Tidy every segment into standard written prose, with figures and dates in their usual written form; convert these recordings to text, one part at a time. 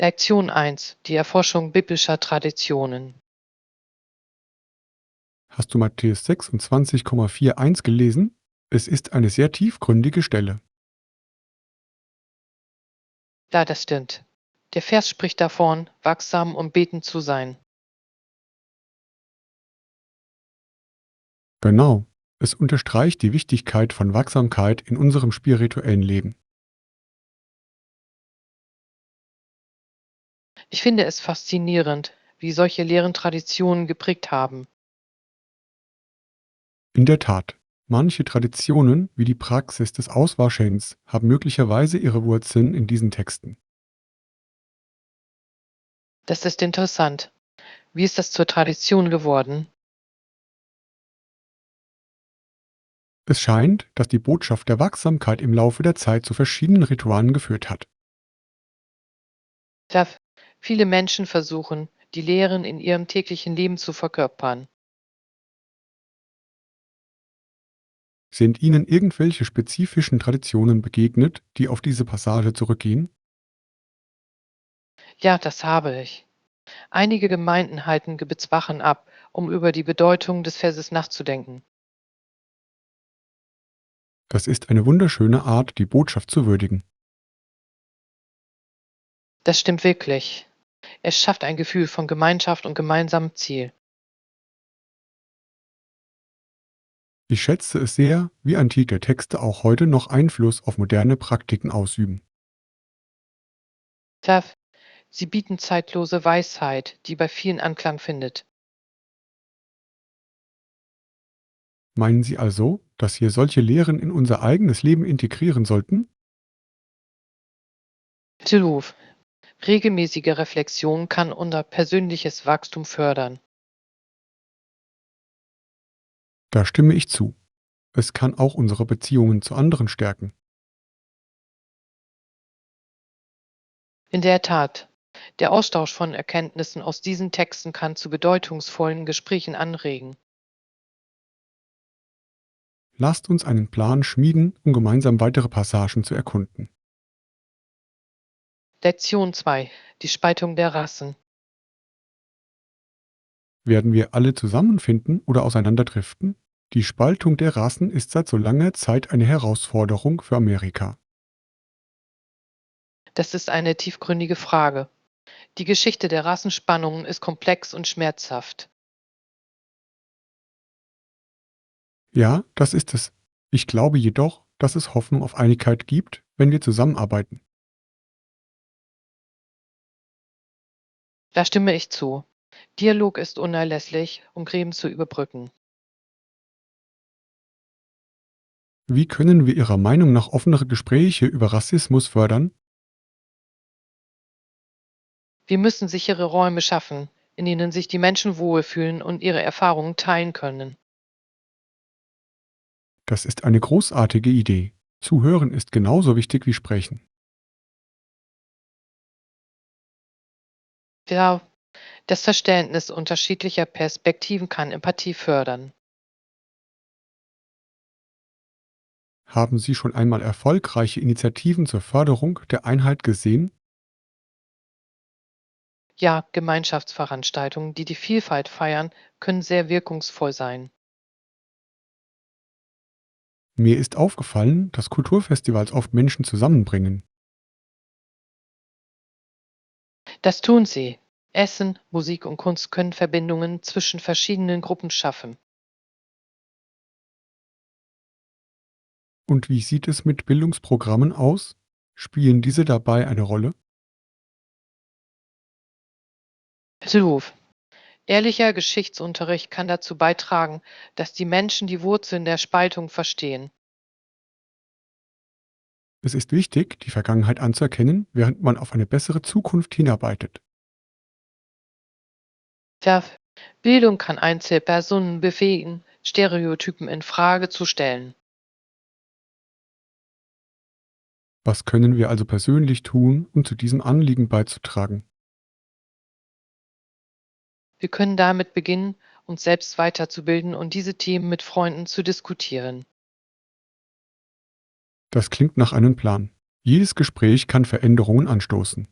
Lektion 1: Die Erforschung biblischer Traditionen. Hast du Matthäus 26,41 gelesen? Es ist eine sehr tiefgründige Stelle. Ja, das stimmt. Der Vers spricht davon, wachsam und betend zu sein. Genau. Es unterstreicht die Wichtigkeit von Wachsamkeit in unserem spirituellen Leben. Ich finde es faszinierend, wie solche Lehren Traditionen geprägt haben. In der Tat, manche Traditionen, wie die Praxis des Auswaschens, haben möglicherweise ihre Wurzeln in diesen Texten. Das ist interessant. Wie ist das zur Tradition geworden? Es scheint, dass die Botschaft der Wachsamkeit im Laufe der Zeit zu verschiedenen Ritualen geführt hat. Da viele Menschen versuchen, die Lehren in ihrem täglichen Leben zu verkörpern. Sind Ihnen irgendwelche spezifischen Traditionen begegnet, die auf diese Passage zurückgehen? Ja, das habe ich. Einige Gemeinden halten Gebetswachen ab, um über die Bedeutung des Verses nachzudenken. Das ist eine wunderschöne Art, die Botschaft zu würdigen. Das stimmt wirklich. Es schafft ein Gefühl von Gemeinschaft und gemeinsamem Ziel. Ich schätze es sehr, wie antike Texte auch heute noch Einfluss auf moderne Praktiken ausüben. Da sie bieten zeitlose Weisheit, die bei vielen Anklang findet. Meinen Sie also, dass wir solche Lehren in unser eigenes Leben integrieren sollten? Absolut. Regelmäßige Reflexion kann unser persönliches Wachstum fördern. Da stimme ich zu. Es kann auch unsere Beziehungen zu anderen stärken. In der Tat, der Austausch von Erkenntnissen aus diesen Texten kann zu bedeutungsvollen Gesprächen anregen. Lasst uns einen Plan schmieden, um gemeinsam weitere Passagen zu erkunden. Lektion 2: Die Spaltung der Rassen. Werden wir alle zusammenfinden oder auseinanderdriften? Die Spaltung der Rassen ist seit so langer Zeit eine Herausforderung für Amerika. Das ist eine tiefgründige Frage. Die Geschichte der Rassenspannungen ist komplex und schmerzhaft. Ja, das ist es. Ich glaube jedoch, dass es Hoffnung auf Einigkeit gibt, wenn wir zusammenarbeiten. Da stimme ich zu. Dialog ist unerlässlich, um Gräben zu überbrücken. Wie können wir Ihrer Meinung nach offenere Gespräche über Rassismus fördern? Wir müssen sichere Räume schaffen, in denen sich die Menschen wohlfühlen und ihre Erfahrungen teilen können. Das ist eine großartige Idee. Zuhören ist genauso wichtig wie sprechen. Ja, das Verständnis unterschiedlicher Perspektiven kann Empathie fördern. Haben Sie schon einmal erfolgreiche Initiativen zur Förderung der Einheit gesehen? Ja, Gemeinschaftsveranstaltungen, die die Vielfalt feiern, können sehr wirkungsvoll sein. Mir ist aufgefallen, dass Kulturfestivals oft Menschen zusammenbringen. Das tun sie. Essen, Musik und Kunst können Verbindungen zwischen verschiedenen Gruppen schaffen. Und wie sieht es mit Bildungsprogrammen aus? Spielen diese dabei eine Rolle? Absolut. Ehrlicher Geschichtsunterricht kann dazu beitragen, dass die Menschen die Wurzeln der Spaltung verstehen. Es ist wichtig, die Vergangenheit anzuerkennen, während man auf eine bessere Zukunft hinarbeitet. Ja, Bildung kann Einzelpersonen befähigen, Stereotypen in Frage zu stellen. Was können wir also persönlich tun, um zu diesem Anliegen beizutragen? Wir können damit beginnen, uns selbst weiterzubilden und diese Themen mit Freunden zu diskutieren. Das klingt nach einem Plan. Jedes Gespräch kann Veränderungen anstoßen.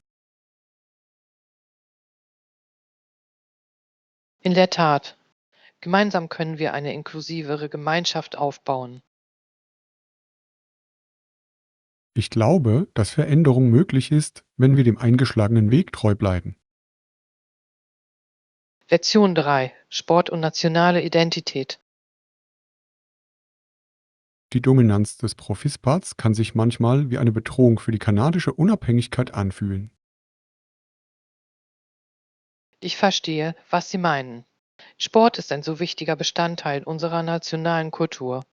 In der Tat, gemeinsam können wir eine inklusivere Gemeinschaft aufbauen. Ich glaube, dass Veränderung möglich ist, wenn wir dem eingeschlagenen Weg treu bleiben. Lektion 3: Sport und nationale Identität. Die Dominanz des Profisports kann sich manchmal wie eine Bedrohung für die kanadische Unabhängigkeit anfühlen. Ich verstehe, was Sie meinen. Sport ist ein so wichtiger Bestandteil unserer nationalen Kultur.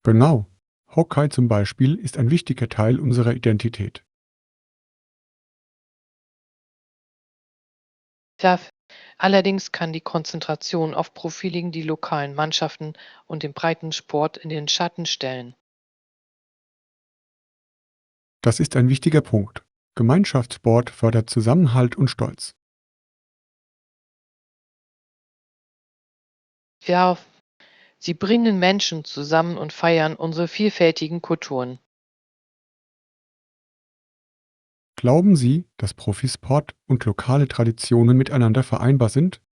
Genau. Hockey zum Beispiel ist ein wichtiger Teil unserer Identität. Ja, allerdings kann die Konzentration auf Profiligen die lokalen Mannschaften und den Breitensport in den Schatten stellen. Das ist ein wichtiger Punkt. Gemeinschaftssport fördert Zusammenhalt und Stolz. Ja, sie bringen Menschen zusammen und feiern unsere vielfältigen Kulturen. Glauben Sie, dass Profisport und lokale Traditionen miteinander vereinbar sind?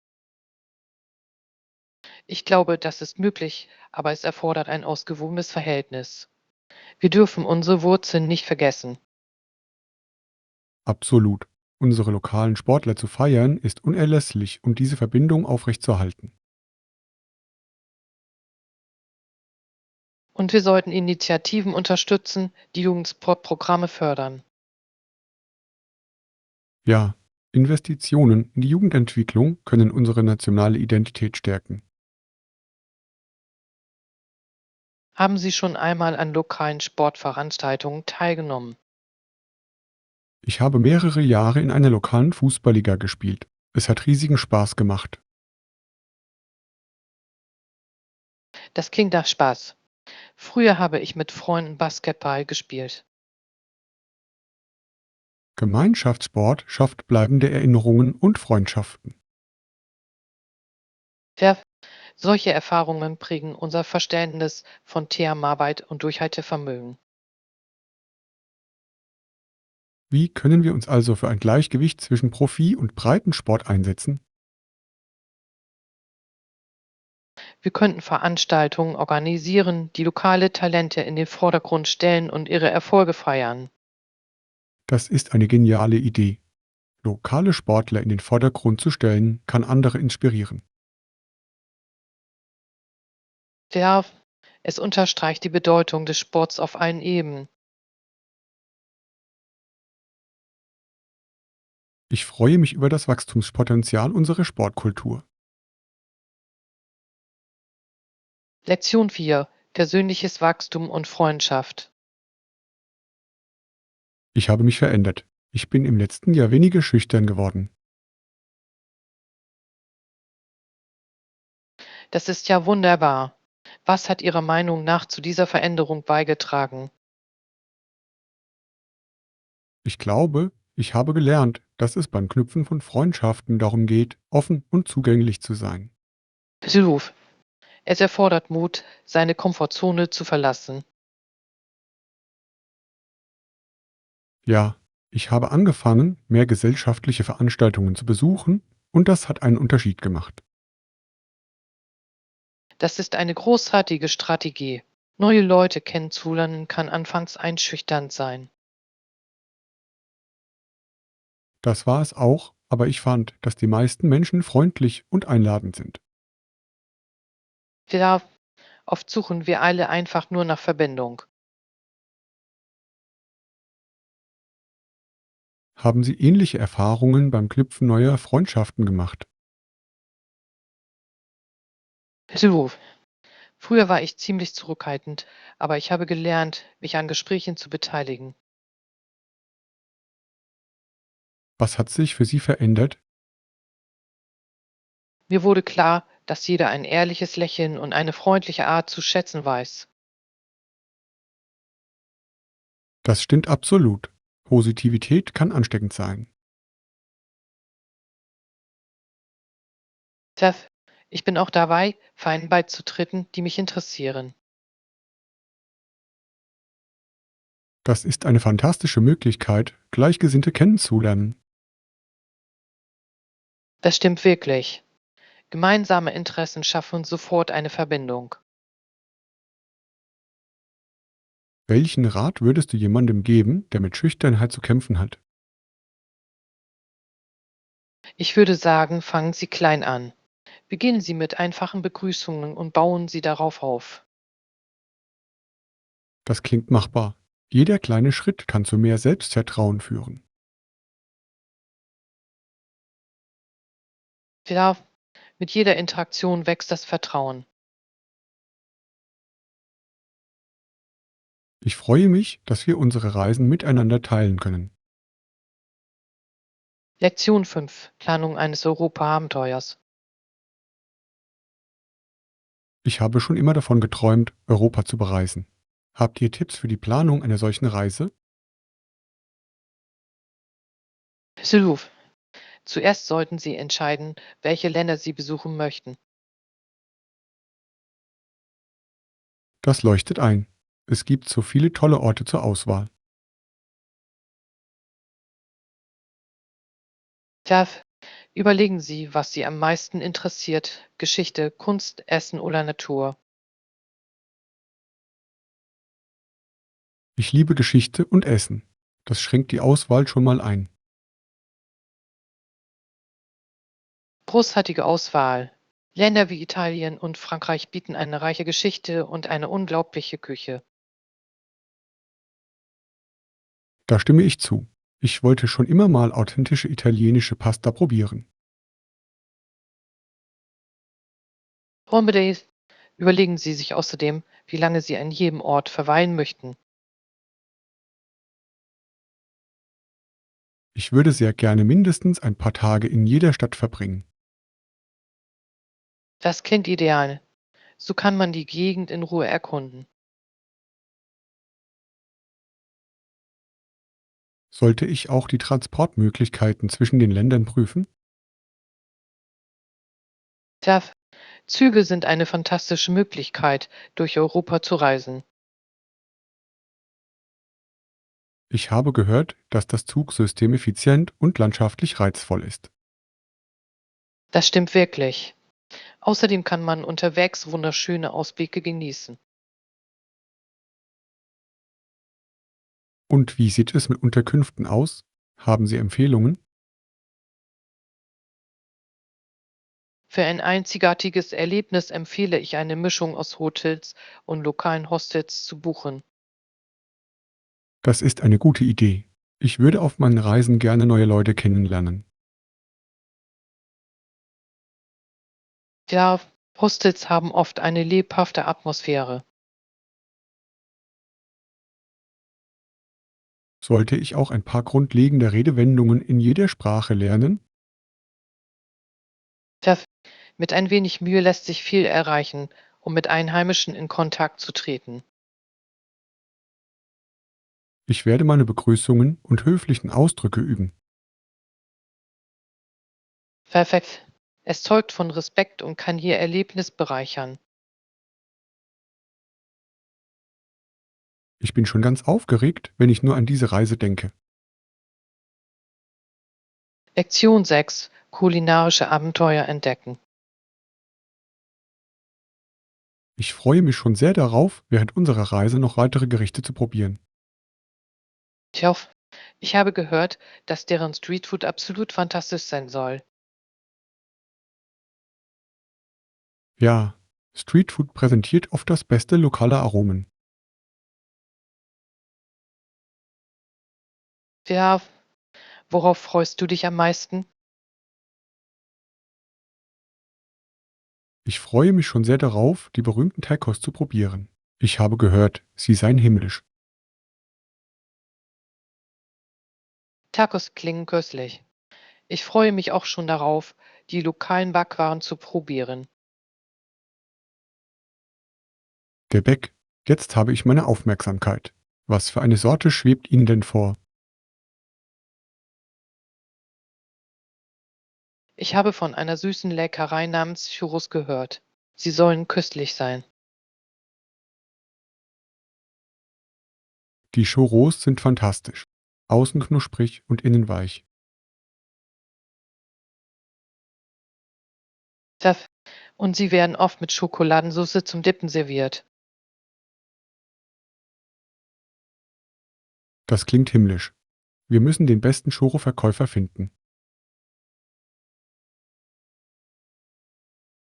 Ich glaube, das ist möglich, aber es erfordert ein ausgewogenes Verhältnis. Wir dürfen unsere Wurzeln nicht vergessen. Absolut. Unsere lokalen Sportler zu feiern, ist unerlässlich, um diese Verbindung aufrechtzuerhalten. Und wir sollten Initiativen unterstützen, die Jugendsportprogramme fördern. Ja, Investitionen in die Jugendentwicklung können unsere nationale Identität stärken. Haben Sie schon einmal an lokalen Sportveranstaltungen teilgenommen? Ich habe mehrere Jahre in einer lokalen Fußballliga gespielt. Es hat riesigen Spaß gemacht. Das klingt nach Spaß. Früher habe ich mit Freunden Basketball gespielt. Gemeinschaftssport schafft bleibende Erinnerungen und Freundschaften. Ja, solche Erfahrungen prägen unser Verständnis von Teamarbeit und Durchhaltevermögen. Wie können wir uns also für ein Gleichgewicht zwischen Profi- und Breitensport einsetzen? Wir könnten Veranstaltungen organisieren, die lokale Talente in den Vordergrund stellen und ihre Erfolge feiern. Das ist eine geniale Idee. Lokale Sportler in den Vordergrund zu stellen, kann andere inspirieren. Ja, es unterstreicht die Bedeutung des Sports auf allen Ebenen. Ich freue mich über das Wachstumspotenzial unserer Sportkultur. Lektion 4: Persönliches Wachstum und Freundschaft. Ich habe mich verändert. Ich bin im letzten Jahr weniger schüchtern geworden. Das ist ja wunderbar. Was hat Ihrer Meinung nach zu dieser Veränderung beigetragen? Ich glaube, ich habe gelernt, dass es beim Knüpfen von Freundschaften darum geht, offen und zugänglich zu sein. Beruf. Es erfordert Mut, seine Komfortzone zu verlassen. Ja, ich habe angefangen, mehr gesellschaftliche Veranstaltungen zu besuchen und das hat einen Unterschied gemacht. Das ist eine großartige Strategie. Neue Leute kennenzulernen kann anfangs einschüchternd sein. Das war es auch, aber ich fand, dass die meisten Menschen freundlich und einladend sind. Ja, oft suchen wir alle einfach nur nach Verbindung. Haben Sie ähnliche Erfahrungen beim Knüpfen neuer Freundschaften gemacht? Beruf. Früher war ich ziemlich zurückhaltend, aber ich habe gelernt, mich an Gesprächen zu beteiligen. Was hat sich für Sie verändert? Mir wurde klar, dass jeder ein ehrliches Lächeln und eine freundliche Art zu schätzen weiß. Das stimmt absolut. Positivität kann ansteckend sein. Tja, ich bin auch dabei, Vereinen beizutreten, die mich interessieren. Das ist eine fantastische Möglichkeit, Gleichgesinnte kennenzulernen. Das stimmt wirklich. Gemeinsame Interessen schaffen sofort eine Verbindung. Welchen Rat würdest du jemandem geben, der mit Schüchternheit zu kämpfen hat? Ich würde sagen, fangen Sie klein an. Beginnen Sie mit einfachen Begrüßungen und bauen Sie darauf auf. Das klingt machbar. Jeder kleine Schritt kann zu mehr Selbstvertrauen führen. Ja, mit jeder Interaktion wächst das Vertrauen. Ich freue mich, dass wir unsere Reisen miteinander teilen können. Lektion 5: Planung eines Europa-Abenteuers. Ich habe schon immer davon geträumt, Europa zu bereisen. Habt ihr Tipps für die Planung einer solchen Reise? Syluf. Zuerst sollten Sie entscheiden, welche Länder Sie besuchen möchten. Das leuchtet ein. Es gibt so viele tolle Orte zur Auswahl. Da überlegen Sie, was Sie am meisten interessiert: Geschichte, Kunst, Essen oder Natur. Ich liebe Geschichte und Essen. Das schränkt die Auswahl schon mal ein. Großartige Auswahl. Länder wie Italien und Frankreich bieten eine reiche Geschichte und eine unglaubliche Küche. Da stimme ich zu. Ich wollte schon immer mal authentische italienische Pasta probieren. Unbedingt überlegen Sie sich außerdem, wie lange Sie an jedem Ort verweilen möchten. Ich würde sehr gerne mindestens ein paar Tage in jeder Stadt verbringen. Das klingt ideal. So kann man die Gegend in Ruhe erkunden. Sollte ich auch die Transportmöglichkeiten zwischen den Ländern prüfen? Tja, Züge sind eine fantastische Möglichkeit, durch Europa zu reisen. Ich habe gehört, dass das Zugsystem effizient und landschaftlich reizvoll ist. Das stimmt wirklich. Außerdem kann man unterwegs wunderschöne Ausblicke genießen. Und wie sieht es mit Unterkünften aus? Haben Sie Empfehlungen? Für ein einzigartiges Erlebnis empfehle ich eine Mischung aus Hotels und lokalen Hostels zu buchen. Das ist eine gute Idee. Ich würde auf meinen Reisen gerne neue Leute kennenlernen. Ja, Hostels haben oft eine lebhafte Atmosphäre. Sollte ich auch ein paar grundlegende Redewendungen in jeder Sprache lernen? Tja, mit ein wenig Mühe lässt sich viel erreichen, um mit Einheimischen in Kontakt zu treten. Ich werde meine Begrüßungen und höflichen Ausdrücke üben. Perfekt. Es zeugt von Respekt und kann Ihr Erlebnis bereichern. Ich bin schon ganz aufgeregt, wenn ich nur an diese Reise denke. Lektion 6: Kulinarische Abenteuer entdecken. Ich freue mich schon sehr darauf, während unserer Reise noch weitere Gerichte zu probieren. Tja, ich habe gehört, dass deren Streetfood absolut fantastisch sein soll. Ja, Streetfood präsentiert oft das beste lokale Aromen. Ja, worauf freust du dich am meisten? Ich freue mich schon sehr darauf, die berühmten Tacos zu probieren. Ich habe gehört, sie seien himmlisch. Tacos klingen köstlich. Ich freue mich auch schon darauf, die lokalen Backwaren zu probieren. Gebäck, jetzt habe ich meine Aufmerksamkeit. Was für eine Sorte schwebt Ihnen denn vor? Ich habe von einer süßen Leckerei namens Churros gehört. Sie sollen köstlich sein. Die Churros sind fantastisch. Außen knusprig und innen weich. Das und sie werden oft mit Schokoladensauce zum Dippen serviert. Das klingt himmlisch. Wir müssen den besten Choro-Verkäufer finden.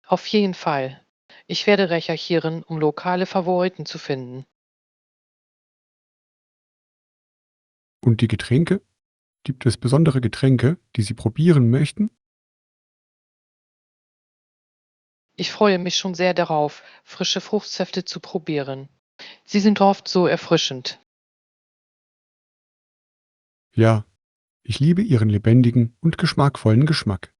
Auf jeden Fall. Ich werde recherchieren, um lokale Favoriten zu finden. Und die Getränke? Gibt es besondere Getränke, die Sie probieren möchten? Ich freue mich schon sehr darauf, frische Fruchtsäfte zu probieren. Sie sind oft so erfrischend. Ja, ich liebe Ihren lebendigen und geschmackvollen Geschmack.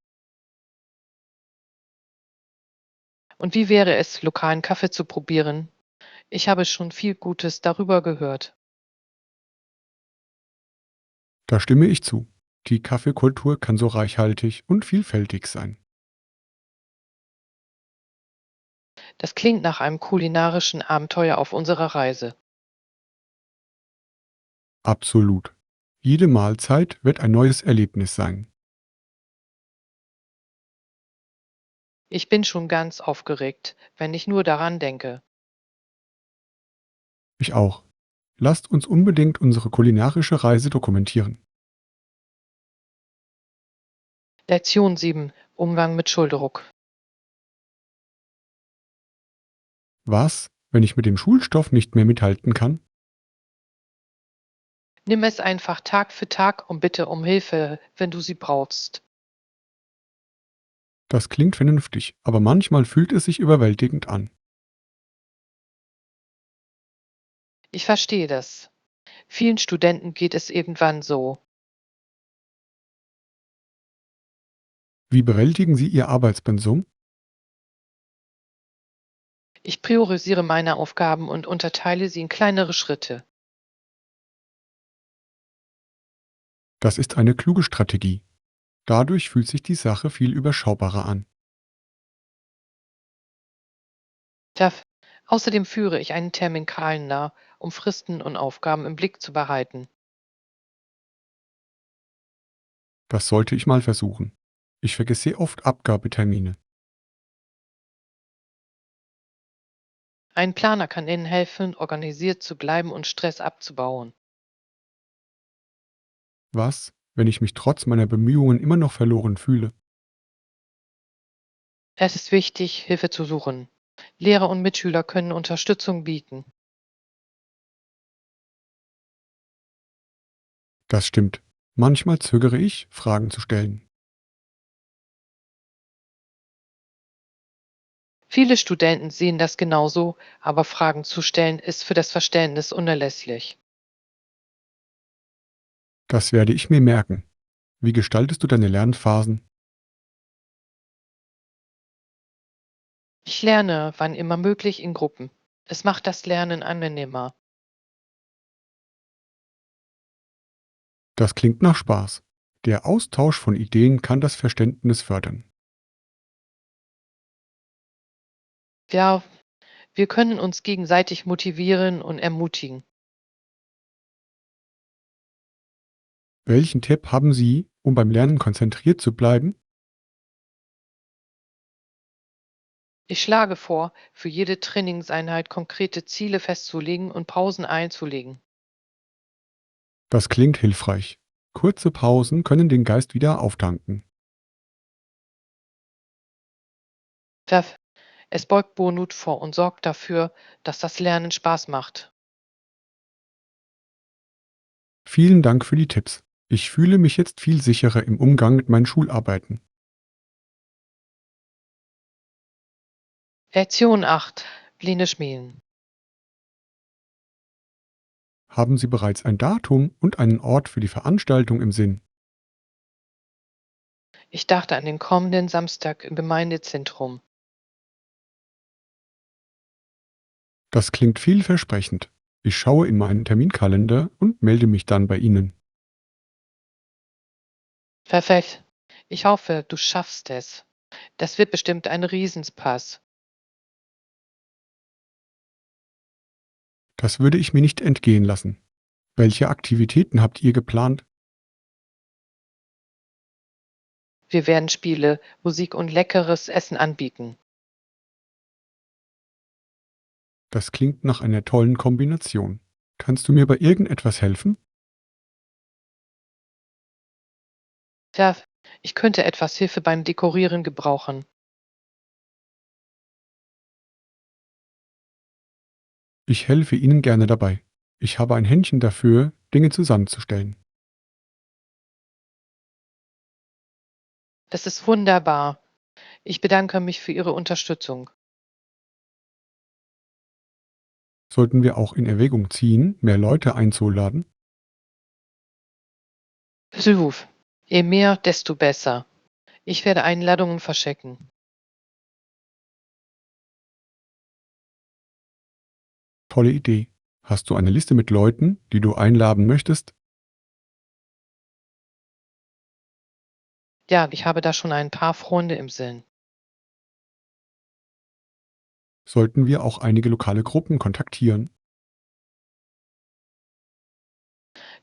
Und wie wäre es, lokalen Kaffee zu probieren? Ich habe schon viel Gutes darüber gehört. Da stimme ich zu. Die Kaffeekultur kann so reichhaltig und vielfältig sein. Das klingt nach einem kulinarischen Abenteuer auf unserer Reise. Absolut. Jede Mahlzeit wird ein neues Erlebnis sein. Ich bin schon ganz aufgeregt, wenn ich nur daran denke. Ich auch. Lasst uns unbedingt unsere kulinarische Reise dokumentieren. Lektion 7: Umgang mit Schulterruck. Was, wenn ich mit dem Schulstoff nicht mehr mithalten kann? Nimm es einfach Tag für Tag und bitte um Hilfe, wenn du sie brauchst. Das klingt vernünftig, aber manchmal fühlt es sich überwältigend an. Ich verstehe das. Vielen Studenten geht es irgendwann so. Wie bewältigen Sie Ihr Arbeitspensum? Ich priorisiere meine Aufgaben und unterteile sie in kleinere Schritte. Das ist eine kluge Strategie. Dadurch fühlt sich die Sache viel überschaubarer an. Darf Außerdem führe ich einen Terminkalender, um Fristen und Aufgaben im Blick zu behalten. Das sollte ich mal versuchen. Ich vergesse oft Abgabetermine. Ein Planer kann Ihnen helfen, organisiert zu bleiben und Stress abzubauen. Was, wenn ich mich trotz meiner Bemühungen immer noch verloren fühle? Es ist wichtig, Hilfe zu suchen. Lehrer und Mitschüler können Unterstützung bieten. Das stimmt. Manchmal zögere ich, Fragen zu stellen. Viele Studenten sehen das genauso, aber Fragen zu stellen ist für das Verständnis unerlässlich. Das werde ich mir merken. Wie gestaltest du deine Lernphasen? Ich lerne, wann immer möglich, in Gruppen. Es macht das Lernen angenehmer. Das klingt nach Spaß. Der Austausch von Ideen kann das Verständnis fördern. Ja, wir können uns gegenseitig motivieren und ermutigen. Welchen Tipp haben Sie, um beim Lernen konzentriert zu bleiben? Ich schlage vor, für jede Trainingseinheit konkrete Ziele festzulegen und Pausen einzulegen. Das klingt hilfreich. Kurze Pausen können den Geist wieder auftanken. Das Es beugt Bonut vor und sorgt dafür, dass das Lernen Spaß macht. Vielen Dank für die Tipps. Ich fühle mich jetzt viel sicherer im Umgang mit meinen Schularbeiten. Lektion 8: Pläne schmieden. Haben Sie bereits ein Datum und einen Ort für die Veranstaltung im Sinn? Ich dachte an den kommenden Samstag im Gemeindezentrum. Das klingt vielversprechend. Ich schaue in meinen Terminkalender und melde mich dann bei Ihnen. Perfekt. Ich hoffe, du schaffst es. Das wird bestimmt ein Riesenspaß. Das würde ich mir nicht entgehen lassen. Welche Aktivitäten habt ihr geplant? Wir werden Spiele, Musik und leckeres Essen anbieten. Das klingt nach einer tollen Kombination. Kannst du mir bei irgendetwas helfen? Ja, ich könnte etwas Hilfe beim Dekorieren gebrauchen. Ich helfe Ihnen gerne dabei. Ich habe ein Händchen dafür, Dinge zusammenzustellen. Das ist wunderbar. Ich bedanke mich für Ihre Unterstützung. Sollten wir auch in Erwägung ziehen, mehr Leute einzuladen? Sylwuf, je mehr, desto besser. Ich werde Einladungen verschicken. Tolle Idee. Hast du eine Liste mit Leuten, die du einladen möchtest? Ja, ich habe da schon ein paar Freunde im Sinn. Sollten wir auch einige lokale Gruppen kontaktieren?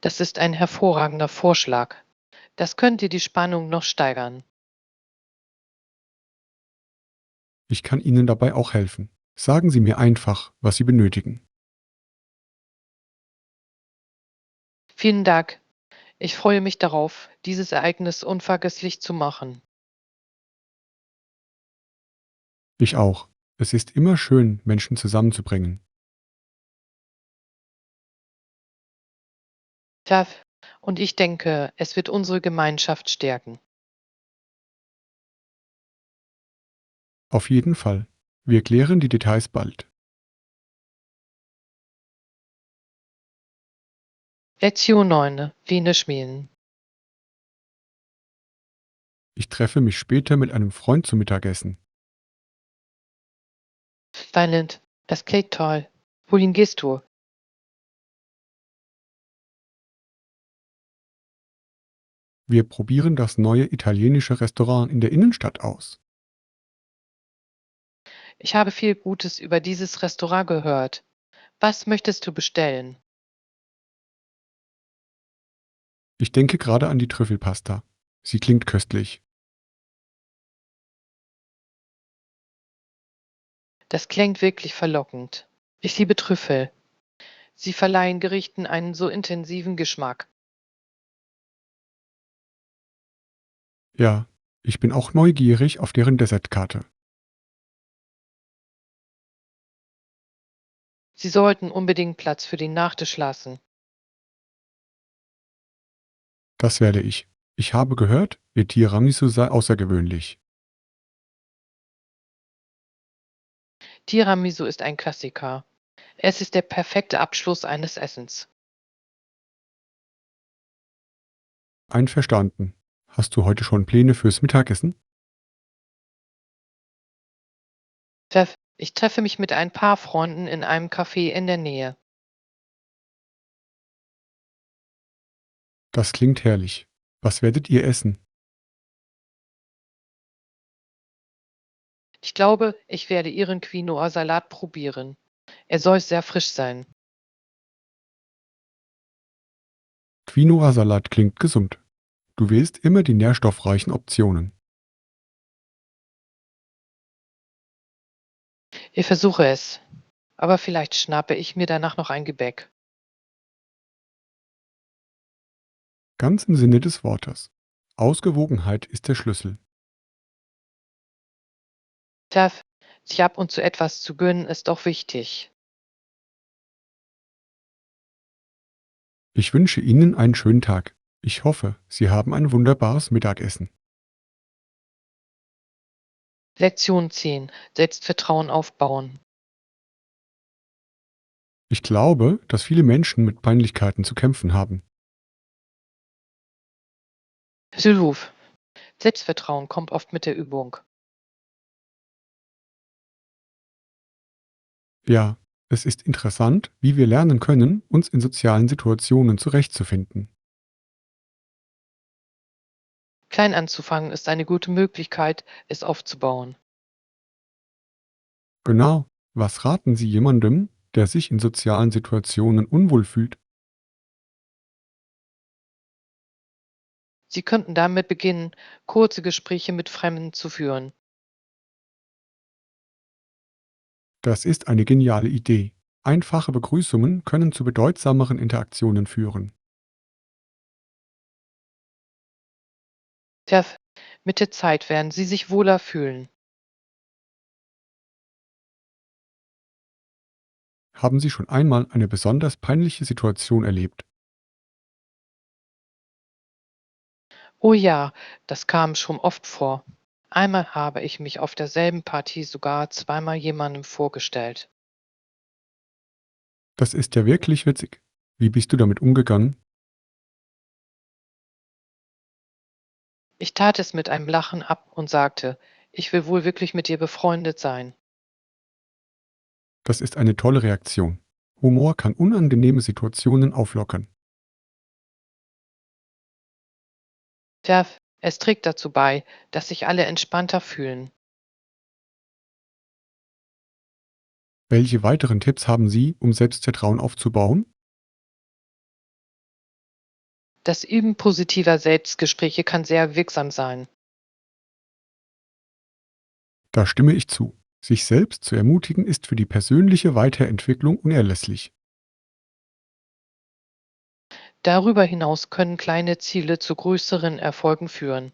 Das ist ein hervorragender Vorschlag. Das könnte die Spannung noch steigern. Ich kann Ihnen dabei auch helfen. Sagen Sie mir einfach, was Sie benötigen. Vielen Dank. Ich freue mich darauf, dieses Ereignis unvergesslich zu machen. Ich auch. Es ist immer schön, Menschen zusammenzubringen. Tja, und ich denke, es wird unsere Gemeinschaft stärken. Auf jeden Fall. Wir klären die Details bald. Lektion 9. Wiener Schmieden. Ich treffe mich später mit einem Freund zum Mittagessen. Silent, das klingt toll. Wohin gehst du? Wir probieren das neue italienische Restaurant in der Innenstadt aus. Ich habe viel Gutes über dieses Restaurant gehört. Was möchtest du bestellen? Ich denke gerade an die Trüffelpasta. Sie klingt köstlich. Das klingt wirklich verlockend. Ich liebe Trüffel. Sie verleihen Gerichten einen so intensiven Geschmack. Ja, ich bin auch neugierig auf deren Dessertkarte. Sie sollten unbedingt Platz für den Nachtisch lassen. Das werde ich. Ich habe gehört, ihr Tiramisu sei außergewöhnlich. Tiramisu ist ein Klassiker. Es ist der perfekte Abschluss eines Essens. Einverstanden. Hast du heute schon Pläne fürs Mittagessen? Ich treffe mich mit ein paar Freunden in einem Café in der Nähe. Das klingt herrlich. Was werdet ihr essen? Ich glaube, ich werde Ihren Quinoa-Salat probieren. Er soll sehr frisch sein. Quinoa-Salat klingt gesund. Du wählst immer die nährstoffreichen Optionen. Ich versuche es, aber vielleicht schnappe ich mir danach noch ein Gebäck. Ganz im Sinne des Wortes. Ausgewogenheit ist der Schlüssel. Tja, sich ab und zu etwas zu gönnen, ist doch wichtig. Ich wünsche Ihnen einen schönen Tag. Ich hoffe, Sie haben ein wunderbares Mittagessen. Lektion 10. Selbstvertrauen aufbauen. Ich glaube, dass viele Menschen mit Peinlichkeiten zu kämpfen haben. Sylwuf. Selbstvertrauen kommt oft mit der Übung. Ja, es ist interessant, wie wir lernen können, uns in sozialen Situationen zurechtzufinden. Klein anzufangen ist eine gute Möglichkeit, es aufzubauen. Genau. Was raten Sie jemandem, der sich in sozialen Situationen unwohl fühlt? Sie könnten damit beginnen, kurze Gespräche mit Fremden zu führen. Das ist eine geniale Idee. Einfache Begrüßungen können zu bedeutsameren Interaktionen führen. Tja, mit der Zeit werden Sie sich wohler fühlen. Haben Sie schon einmal eine besonders peinliche Situation erlebt? Oh ja, das kam schon oft vor. Einmal habe ich mich auf derselben Party sogar zweimal jemandem vorgestellt. Das ist ja wirklich witzig. Wie bist du damit umgegangen? Ich tat es mit einem Lachen ab und sagte, ich will wohl wirklich mit dir befreundet sein. Das ist eine tolle Reaktion. Humor kann unangenehme Situationen auflockern. Tja, es trägt dazu bei, dass sich alle entspannter fühlen. Welche weiteren Tipps haben Sie, um Selbstvertrauen aufzubauen? Das Üben positiver Selbstgespräche kann sehr wirksam sein. Da stimme ich zu. Sich selbst zu ermutigen ist für die persönliche Weiterentwicklung unerlässlich. Darüber hinaus können kleine Ziele zu größeren Erfolgen führen.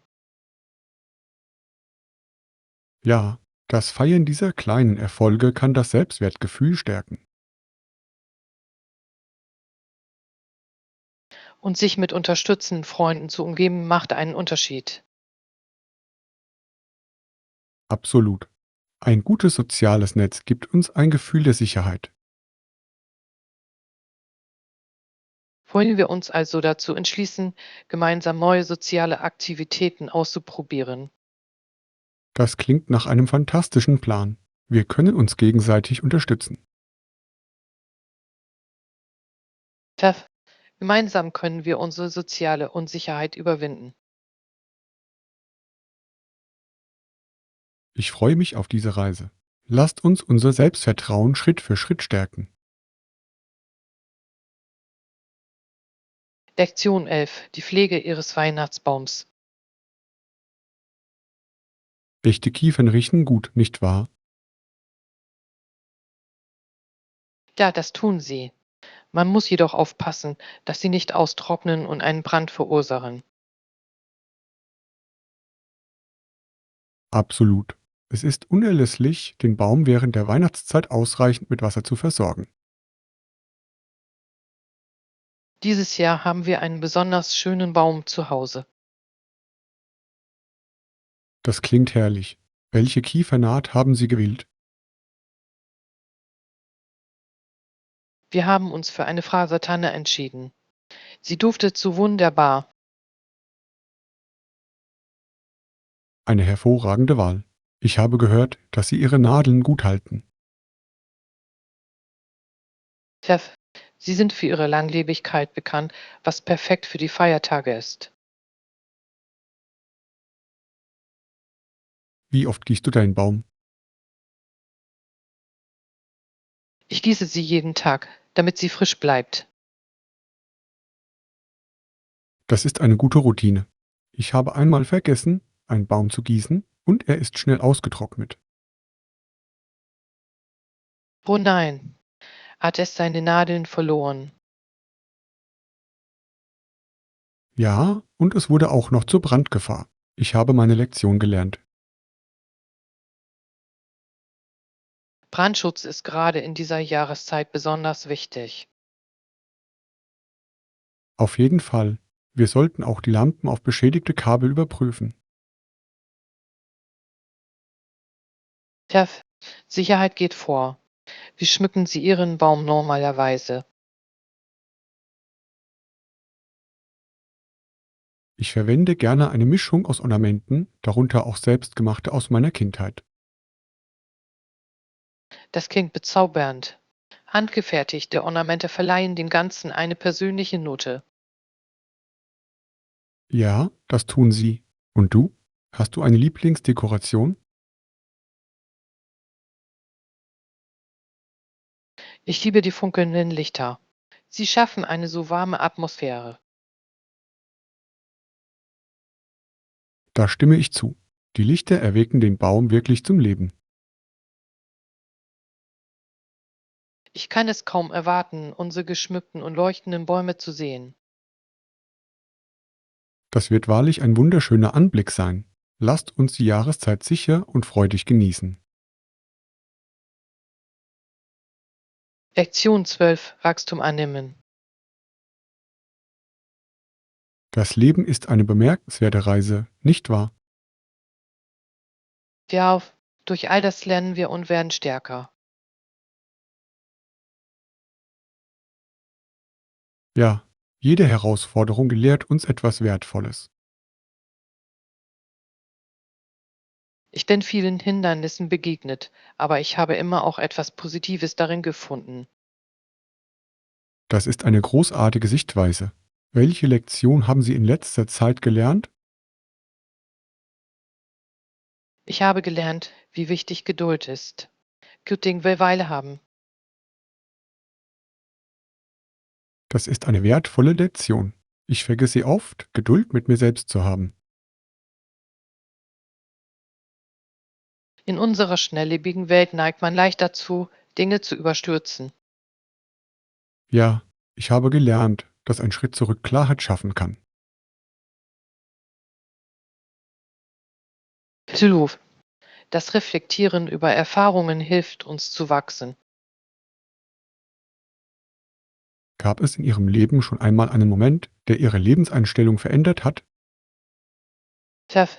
Ja, das Feiern dieser kleinen Erfolge kann das Selbstwertgefühl stärken. Und sich mit unterstützenden Freunden zu umgeben, macht einen Unterschied. Absolut. Ein gutes soziales Netz gibt uns ein Gefühl der Sicherheit. Wollen wir uns also dazu entschließen, gemeinsam neue soziale Aktivitäten auszuprobieren? Das klingt nach einem fantastischen Plan. Wir können uns gegenseitig unterstützen. Tja, gemeinsam können wir unsere soziale Unsicherheit überwinden. Ich freue mich auf diese Reise. Lasst uns unser Selbstvertrauen Schritt für Schritt stärken. Lektion 11: Die Pflege Ihres Weihnachtsbaums. Echte Kiefern riechen gut, nicht wahr? Ja, das tun sie. Man muss jedoch aufpassen, dass sie nicht austrocknen und einen Brand verursachen. Absolut. Es ist unerlässlich, den Baum während der Weihnachtszeit ausreichend mit Wasser zu versorgen. Dieses Jahr haben wir einen besonders schönen Baum zu Hause. Das klingt herrlich. Welche Kiefernaht haben Sie gewählt? Wir haben uns für eine Fasertanne entschieden. Sie duftet so wunderbar. Eine hervorragende Wahl. Ich habe gehört, dass Sie Ihre Nadeln gut halten. Chef, Sie sind für Ihre Langlebigkeit bekannt, was perfekt für die Feiertage ist. Wie oft gießt du deinen Baum? Ich gieße sie jeden Tag, damit sie frisch bleibt. Das ist eine gute Routine. Ich habe einmal vergessen, einen Baum zu gießen und er ist schnell ausgetrocknet. Oh nein, hat es seine Nadeln verloren. Ja, und es wurde auch noch zur Brandgefahr. Ich habe meine Lektion gelernt. Brandschutz ist gerade in dieser Jahreszeit besonders wichtig. Auf jeden Fall. Wir sollten auch die Lampen auf beschädigte Kabel überprüfen. Chef, Sicherheit geht vor. Wie schmücken Sie Ihren Baum normalerweise? Ich verwende gerne eine Mischung aus Ornamenten, darunter auch selbstgemachte aus meiner Kindheit. Das klingt bezaubernd. Handgefertigte Ornamente verleihen dem Ganzen eine persönliche Note. Ja, das tun sie. Und du? Hast du eine Lieblingsdekoration? Ich liebe die funkelnden Lichter. Sie schaffen eine so warme Atmosphäre. Da stimme ich zu. Die Lichter erwecken den Baum wirklich zum Leben. Ich kann es kaum erwarten, unsere geschmückten und leuchtenden Bäume zu sehen. Das wird wahrlich ein wunderschöner Anblick sein. Lasst uns die Jahreszeit sicher und freudig genießen. Lektion 12: Wachstum annehmen. Das Leben ist eine bemerkenswerte Reise, nicht wahr? Ja, durch all das lernen wir und werden stärker. Ja, jede Herausforderung lehrt uns etwas Wertvolles. Ich bin vielen Hindernissen begegnet, aber ich habe immer auch etwas Positives darin gefunden. Das ist eine großartige Sichtweise. Welche Lektion haben Sie in letzter Zeit gelernt? Ich habe gelernt, wie wichtig Geduld ist. Geduld will Weile haben. Das ist eine wertvolle Lektion. Ich vergesse oft, Geduld mit mir selbst zu haben. In unserer schnelllebigen Welt neigt man leicht dazu, Dinge zu überstürzen. Ja, ich habe gelernt, dass ein Schritt zurück Klarheit schaffen kann. Absolut. Das Reflektieren über Erfahrungen hilft uns zu wachsen. Gab es in Ihrem Leben schon einmal einen Moment, der Ihre Lebenseinstellung verändert hat? Tja,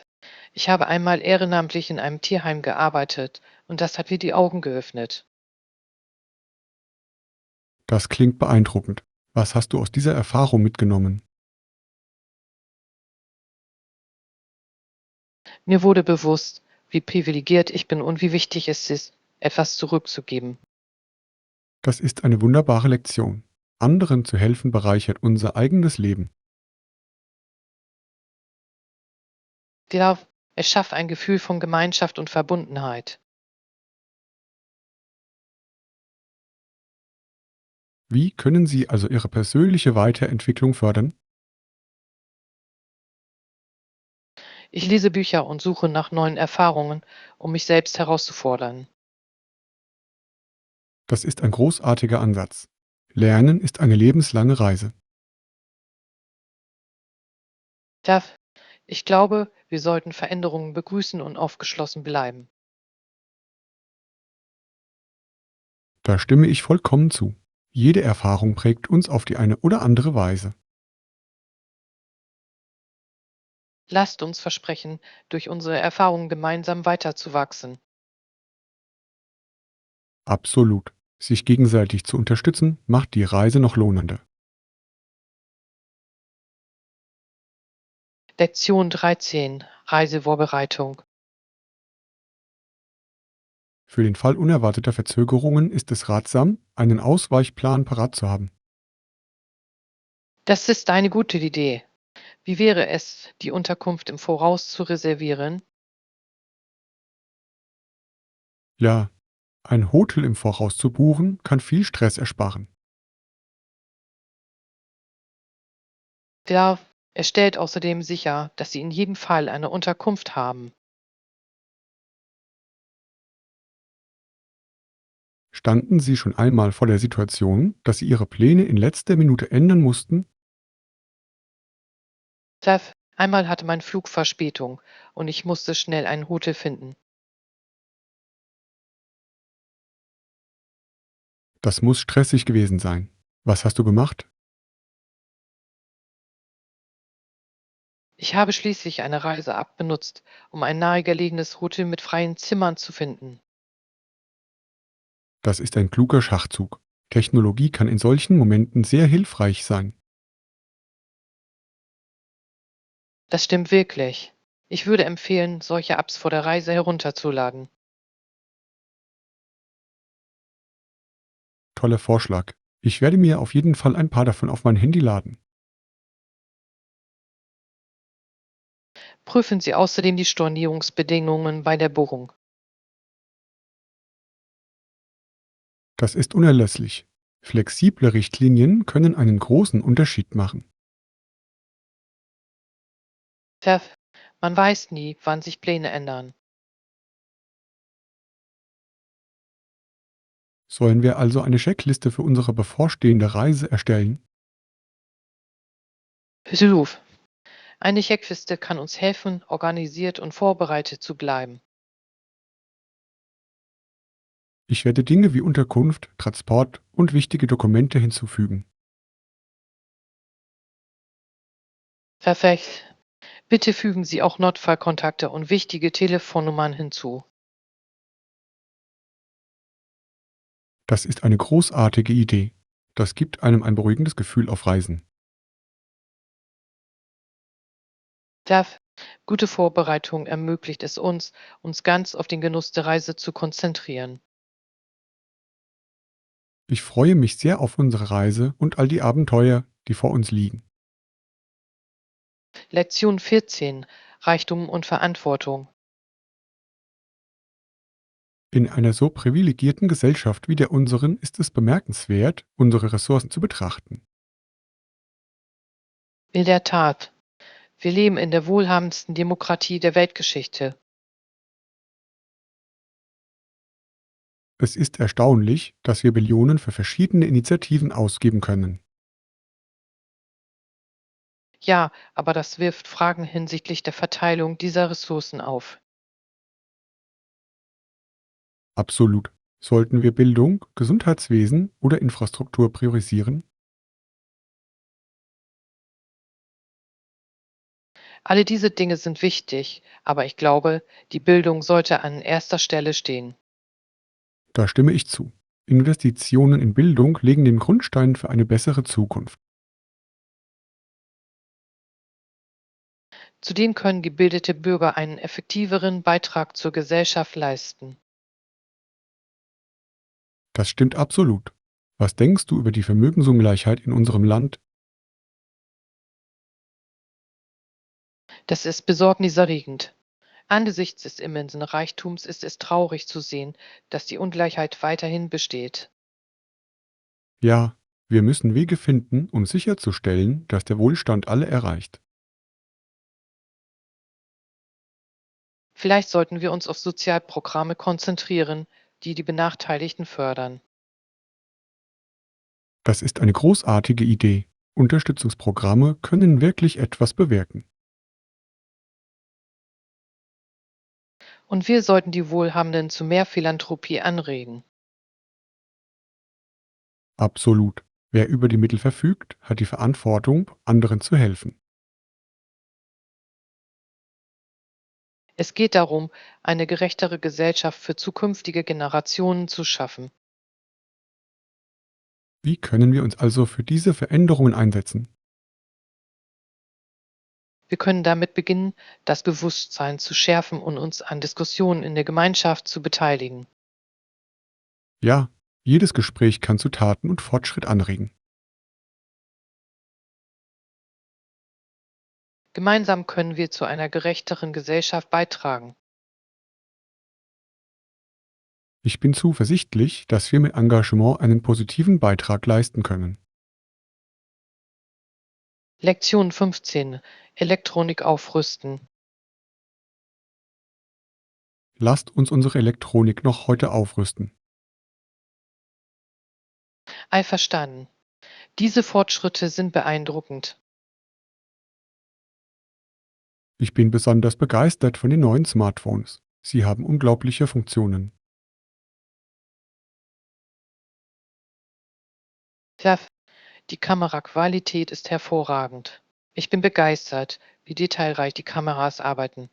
ich habe einmal ehrenamtlich in einem Tierheim gearbeitet und das hat mir die Augen geöffnet. Das klingt beeindruckend. Was hast du aus dieser Erfahrung mitgenommen? Mir wurde bewusst, wie privilegiert ich bin und wie wichtig es ist, etwas zurückzugeben. Das ist eine wunderbare Lektion. Anderen zu helfen bereichert unser eigenes Leben. Ja, es schafft ein Gefühl von Gemeinschaft und Verbundenheit. Wie können Sie also Ihre persönliche Weiterentwicklung fördern? Ich lese Bücher und suche nach neuen Erfahrungen, um mich selbst herauszufordern. Das ist ein großartiger Ansatz. Lernen ist eine lebenslange Reise. Ja, ich glaube, wir sollten Veränderungen begrüßen und aufgeschlossen bleiben. Da stimme ich vollkommen zu. Jede Erfahrung prägt uns auf die eine oder andere Weise. Lasst uns versprechen, durch unsere Erfahrungen gemeinsam weiterzuwachsen. Absolut. Sich gegenseitig zu unterstützen, macht die Reise noch lohnender. Lektion 13: Reisevorbereitung. Für den Fall unerwarteter Verzögerungen ist es ratsam, einen Ausweichplan parat zu haben. Das ist eine gute Idee. Wie wäre es, die Unterkunft im Voraus zu reservieren? Ja, ein Hotel im Voraus zu buchen, kann viel Stress ersparen. Ja, es stellt außerdem sicher, dass Sie in jedem Fall eine Unterkunft haben. Standen Sie schon einmal vor der Situation, dass Sie Ihre Pläne in letzter Minute ändern mussten? Chef, einmal hatte mein Flug Verspätung und ich musste schnell ein Hotel finden. Das muss stressig gewesen sein. Was hast du gemacht? Ich habe schließlich eine Reise-App benutzt, um ein nahegelegenes Hotel mit freien Zimmern zu finden. Das ist ein kluger Schachzug. Technologie kann in solchen Momenten sehr hilfreich sein. Das stimmt wirklich. Ich würde empfehlen, solche Apps vor der Reise herunterzuladen. Toller Vorschlag. Ich werde mir auf jeden Fall ein paar davon auf mein Handy laden. Prüfen Sie außerdem die Stornierungsbedingungen bei der Buchung. Das ist unerlässlich. Flexible Richtlinien können einen großen Unterschied machen. Chef, Man weiß nie, wann sich Pläne ändern. Sollen wir also eine Checkliste für unsere bevorstehende Reise erstellen? Ruf. Eine Checkliste kann uns helfen, organisiert und vorbereitet zu bleiben. Ich werde Dinge wie Unterkunft, Transport und wichtige Dokumente hinzufügen. Perfekt. Bitte fügen Sie auch Notfallkontakte und wichtige Telefonnummern hinzu. Das ist eine großartige Idee. Das gibt einem ein beruhigendes Gefühl auf Reisen. Darf Gute Vorbereitung ermöglicht es uns, uns ganz auf den Genuss der Reise zu konzentrieren. Ich freue mich sehr auf unsere Reise und all die Abenteuer, die vor uns liegen. Lektion 14. Reichtum und Verantwortung. In einer so privilegierten Gesellschaft wie der unseren ist es bemerkenswert, unsere Ressourcen zu betrachten. In der Tat, wir leben in der wohlhabendsten Demokratie der Weltgeschichte. Es ist erstaunlich, dass wir Billionen für verschiedene Initiativen ausgeben können. Ja, aber das wirft Fragen hinsichtlich der Verteilung dieser Ressourcen auf. Absolut. Sollten wir Bildung, Gesundheitswesen oder Infrastruktur priorisieren? Alle diese Dinge sind wichtig, aber ich glaube, die Bildung sollte an erster Stelle stehen. Da stimme ich zu. Investitionen in Bildung legen den Grundstein für eine bessere Zukunft. Zudem können gebildete Bürger einen effektiveren Beitrag zur Gesellschaft leisten. Das stimmt absolut. Was denkst du über die Vermögensungleichheit in unserem Land? Das ist besorgniserregend. Angesichts des immensen Reichtums ist es traurig zu sehen, dass die Ungleichheit weiterhin besteht. Ja, wir müssen Wege finden, um sicherzustellen, dass der Wohlstand alle erreicht. Vielleicht sollten wir uns auf Sozialprogramme konzentrieren, die die Benachteiligten fördern. Das ist eine großartige Idee. Unterstützungsprogramme können wirklich etwas bewirken. Und wir sollten die Wohlhabenden zu mehr Philanthropie anregen. Absolut. Wer über die Mittel verfügt, hat die Verantwortung, anderen zu helfen. Es geht darum, eine gerechtere Gesellschaft für zukünftige Generationen zu schaffen. Wie können wir uns also für diese Veränderungen einsetzen? Wir können damit beginnen, das Bewusstsein zu schärfen und uns an Diskussionen in der Gemeinschaft zu beteiligen. Ja, jedes Gespräch kann zu Taten und Fortschritt anregen. Gemeinsam können wir zu einer gerechteren Gesellschaft beitragen. Ich bin zuversichtlich, dass wir mit Engagement einen positiven Beitrag leisten können. Lektion 15. Elektronik aufrüsten. Lasst uns unsere Elektronik noch heute aufrüsten. Einverstanden. Diese Fortschritte sind beeindruckend. Ich bin besonders begeistert von den neuen Smartphones. Sie haben unglaubliche Funktionen. Ja, die Kameraqualität ist hervorragend. Ich bin begeistert, wie detailreich die Kameras arbeiten.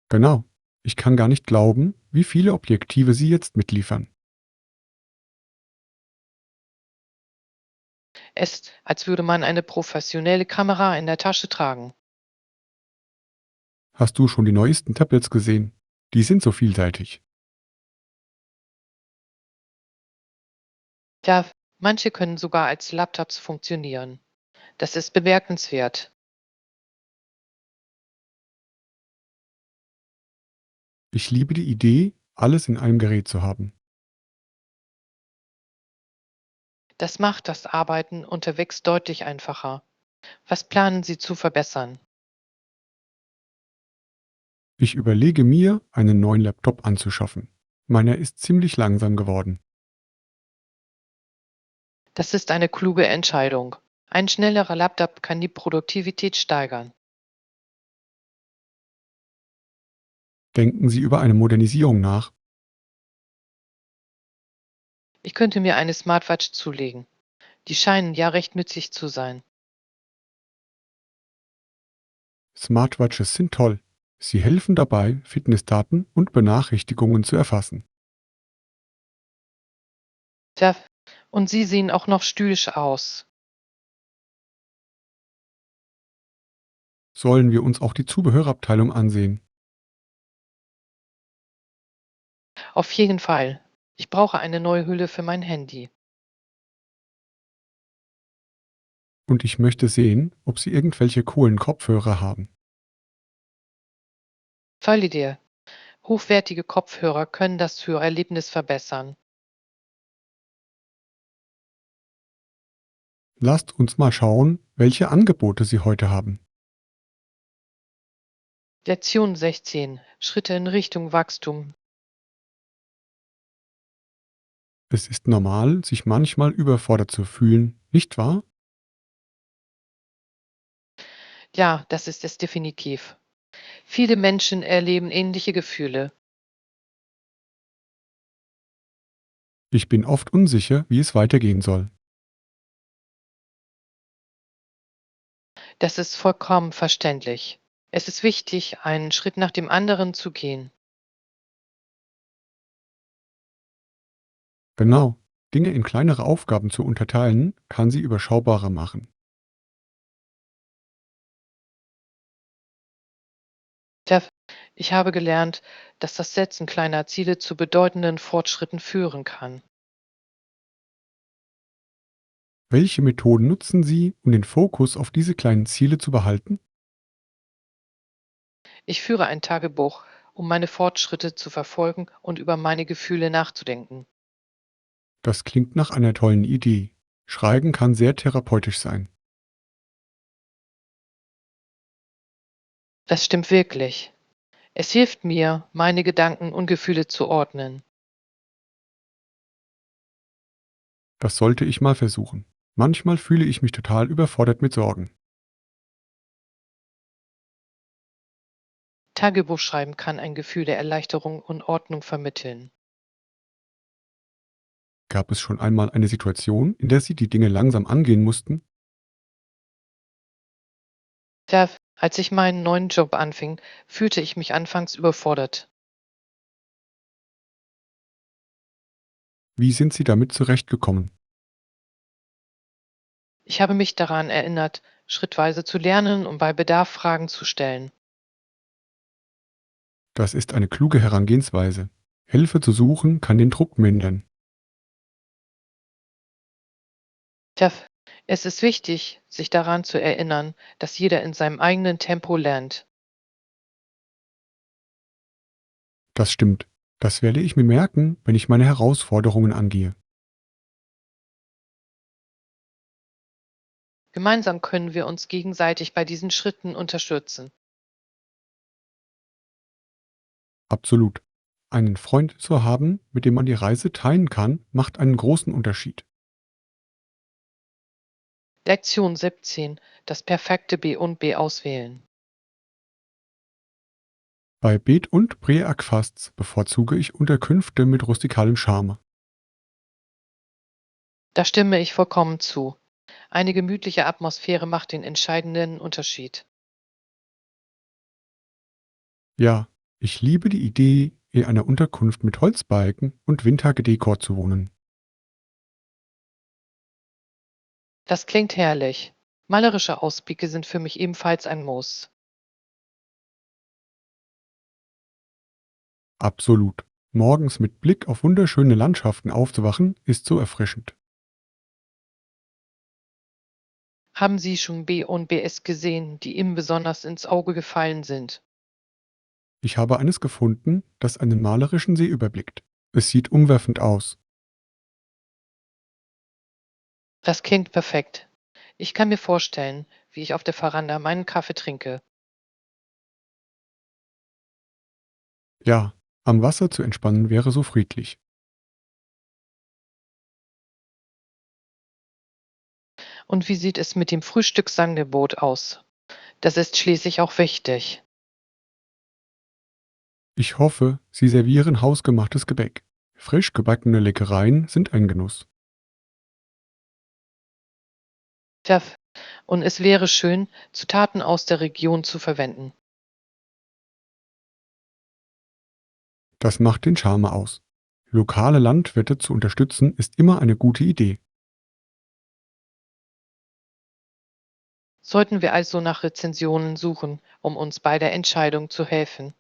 Genau. Ich kann gar nicht glauben, wie viele Objektive sie jetzt mitliefern. Es ist, als würde man eine professionelle Kamera in der Tasche tragen. Hast du schon die neuesten Tablets gesehen? Die sind so vielseitig. Ja, manche können sogar als Laptops funktionieren. Das ist bemerkenswert. Ich liebe die Idee, alles in einem Gerät zu haben. Das macht das Arbeiten unterwegs deutlich einfacher. Was planen Sie zu verbessern? Ich überlege mir, einen neuen Laptop anzuschaffen. Meiner ist ziemlich langsam geworden. Das ist eine kluge Entscheidung. Ein schnellerer Laptop kann die Produktivität steigern. Denken Sie über eine Modernisierung nach. Ich könnte mir eine Smartwatch zulegen. Die scheinen ja recht nützlich zu sein. Smartwatches sind toll. Sie helfen dabei, Fitnessdaten und Benachrichtigungen zu erfassen. Tja, und Sie sehen auch noch stylisch aus. Sollen wir uns auch die Zubehörabteilung ansehen? Auf jeden Fall. Ich brauche eine neue Hülle für mein Handy. Und ich möchte sehen, ob Sie irgendwelche coolen Kopfhörer haben. Tolle Idee. Hochwertige Kopfhörer können das Hörerlebnis verbessern. Lasst uns mal schauen, welche Angebote Sie heute haben. Lektion 16. Schritte in Richtung Wachstum. Es ist normal, sich manchmal überfordert zu fühlen, nicht wahr? Ja, das ist es definitiv. Viele Menschen erleben ähnliche Gefühle. Ich bin oft unsicher, wie es weitergehen soll. Das ist vollkommen verständlich. Es ist wichtig, einen Schritt nach dem anderen zu gehen. Genau. Dinge in kleinere Aufgaben zu unterteilen, kann sie überschaubarer machen. Tja, ich habe gelernt, dass das Setzen kleiner Ziele zu bedeutenden Fortschritten führen kann. Welche Methoden nutzen Sie, um den Fokus auf diese kleinen Ziele zu behalten? Ich führe ein Tagebuch, um meine Fortschritte zu verfolgen und über meine Gefühle nachzudenken. Das klingt nach einer tollen Idee. Schreiben kann sehr therapeutisch sein. Das stimmt wirklich. Es hilft mir, meine Gedanken und Gefühle zu ordnen. Das sollte ich mal versuchen. Manchmal fühle ich mich total überfordert mit Sorgen. Tagebuchschreiben kann ein Gefühl der Erleichterung und Ordnung vermitteln. Gab es schon einmal eine Situation, in der Sie die Dinge langsam angehen mussten? Tja, als ich meinen neuen Job anfing, fühlte ich mich anfangs überfordert. Wie sind Sie damit zurechtgekommen? Ich habe mich daran erinnert, schrittweise zu lernen und bei Bedarf Fragen zu stellen. Das ist eine kluge Herangehensweise. Hilfe zu suchen kann den Druck mindern. Tja, es ist wichtig, sich daran zu erinnern, dass jeder in seinem eigenen Tempo lernt. Das stimmt. Das werde ich mir merken, wenn ich meine Herausforderungen angehe. Gemeinsam können wir uns gegenseitig bei diesen Schritten unterstützen. Absolut. Einen Freund zu haben, mit dem man die Reise teilen kann, macht einen großen Unterschied. Lektion 17. Das perfekte B und B auswählen. Bei Beet- und Präakfasts bevorzuge ich Unterkünfte mit rustikalem Charme. Da stimme ich vollkommen zu. Eine gemütliche Atmosphäre macht den entscheidenden Unterschied. Ja, ich liebe die Idee, in einer Unterkunft mit Holzbalken und Windhagedekor zu wohnen. Das klingt herrlich. Malerische Ausblicke sind für mich ebenfalls ein Muss. Absolut. Morgens mit Blick auf wunderschöne Landschaften aufzuwachen, ist so erfrischend. Haben Sie schon B und BS gesehen, die Ihnen besonders ins Auge gefallen sind? Ich habe eines gefunden, das einen malerischen See überblickt. Es sieht umwerfend aus. Das klingt perfekt. Ich kann mir vorstellen, wie ich auf der Veranda meinen Kaffee trinke. Ja, am Wasser zu entspannen wäre so friedlich. Und wie sieht es mit dem Frühstücksangebot aus? Das ist schließlich auch wichtig. Ich hoffe, Sie servieren hausgemachtes Gebäck. Frisch gebackene Leckereien sind ein Genuss. Tja, und es wäre schön, Zutaten aus der Region zu verwenden. Das macht den Charme aus. Lokale Landwirte zu unterstützen ist immer eine gute Idee. Sollten wir also nach Rezensionen suchen, um uns bei der Entscheidung zu helfen.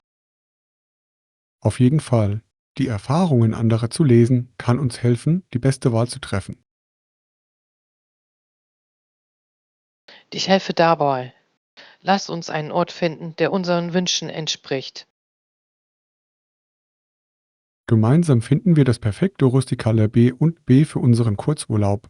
Auf jeden Fall. Die Erfahrungen anderer zu lesen, kann uns helfen, die beste Wahl zu treffen. Ich helfe dabei. Lass uns einen Ort finden, der unseren Wünschen entspricht. Gemeinsam finden wir das perfekte rustikale B und B für unseren Kurzurlaub.